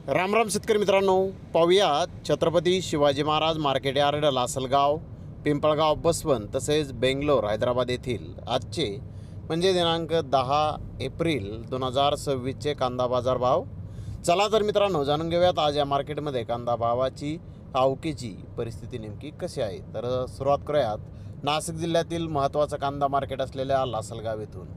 रामराम शेतकरी मित्रांनो, पाहूयात छत्रपती शिवाजी महाराज मार्केट यार्ड लासलगाव, पिंपळगाव, बसवंत तसेच बेंगलोर, हैदराबाद येथील आजचे म्हणजे दिनांक 10 एप्रिल 2026चे कांदा बाजार भाव. चला तर मित्रांनो, जाणून घेऊयात आज या मार्केटमध्ये कांदा भावाची आवकेची परिस्थिती नेमकी कशी आहे. तर सुरुवात करूयात नाशिक जिल्ह्यातील महत्त्वाचं कांदा मार्केट असलेल्या लासलगाव येथून.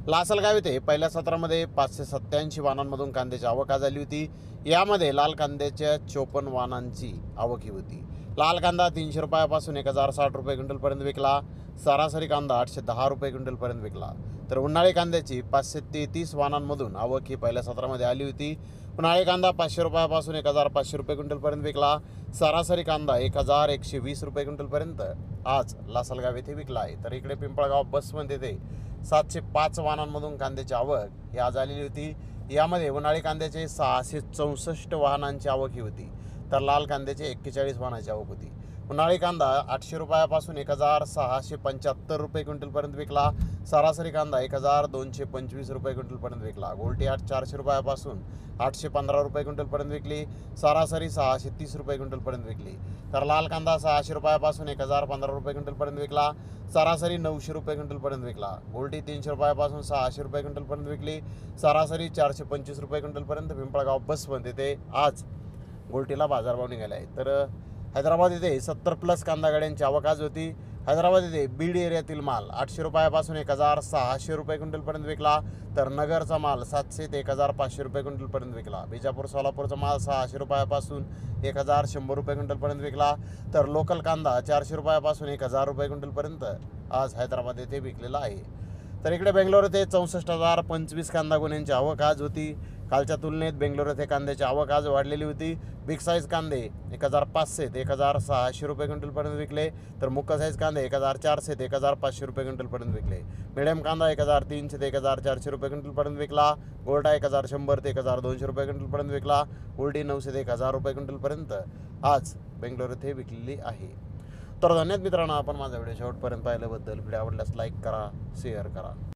लासलगाव येथे पहिल्या सत्रामध्ये 587 वाहनांमधून कांद्याची आवक झाली होती. यामध्ये लाल कांद्याच्या 54 वाहनांची आवक ही होती. लाल कांदा 300 रुपयापासून 1060 रुपये क्विंटलपर्यंत विकला. सरासरी कांदा 810 रुपये क्विंटलपर्यंत विकला. तर उन्हाळी कांद्याची 533 वाहनांमधून आवक ही पहिल्या सत्रामध्ये आली होती. उन्हाळी कांदा 500 रुपयापासून 1500 रुपये क्विंटलपर्यंत विकला. सरासरी कांदा 1120 रुपये क्विंटलपर्यंत आज लासलगाव येथे विकला आहे. तर इकडे पिंपळगाव, बसवंत येथे 705 वाहनांमधून कांद्याची आवक ही आज आलेली होती. यामध्ये उन्हाळी कांद्याचे 664 वाहनांची आवक ही होती. तर लाल कांद्याचे 41 वाहनांची आवक होती. उन्हाळी कांदा 800 रुपयापासून 1675 रुपये क्विंटलपर्यंत विकला. सरासरी कांदा 1225 रुपये क्विंटलपर्यंत विकला. गोल्टी 400 रुपयापासून 815 रुपये क्विंटलपर्यंत विकली. सरासरी 630 रुपये क्विंटलपर्यंत विकली. तर लाल कांदा 600 रुपयापासून 1015 रुपये क्विंटलपर्यंत विकला. सरासरी 900 रुपये क्विंटलपर्यंत विकला. गोल्टी 300 रुपयापासून 600 रुपये क्विंटलपर्यंत विकली. सरासरी 425 रुपये क्विंटलपर्यंत. पिंपळगाव, बसवंत येथे आज गोल्टीला बाजारभाव निघाला आहे. तर हैदराबाद येथे 70+ कांदा गाड्यांची आवक आज होती. हैदराबाद येथे बीड एरियातील माल 800 रुपयापासून 1600 रुपये क्विंटलपर्यंत विकला. तर नगरचा माल 700 ते 1500 रुपये क्विंटलपर्यंत विकला. बिजापूर, सोलापूरचा माल 600 रुपयापासून 1100 रुपये क्विंटलपर्यंत विकला. तर लोकल कांदा 400 रुपयापासून 1000 रुपये क्विंटलपर्यंत आज हैदराबाद येथे विकलेला आहे. तर इकडे बेंगलोर येथे 64,025 कांदा गुन्ह्यांची आवक आज होती. कालच्या तुलनेत बेंगलोर येथे कांद्याची आवक आज वाढलेली होती. बिग साईज कांदे 1500 ते 1600 रुपये क्विंटलपर्यंत विकले. तर मुक्का साईज कांदे 1400 ते 1500 रुपये क्विंटलपर्यंत विकले. मिडियम कांदा 1300 ते 1400 रुपये क्विंटलपर्यंत विकला. गोल्टा 1100 ते 1200 रुपये क्विंटलपर्यंत विकला. उलटी 900 ते 1000 रुपये क्विंटलपर्यंत आज बेंगलोर येथे विकलेली आहे. तर धन्यवाद मित्रांनो, आपण माझा व्हिडिओ शेवटपर्यंत पाहिल्याबद्दल. व्हिडिओ आवडल्यास लाईक करा, शेअर करा.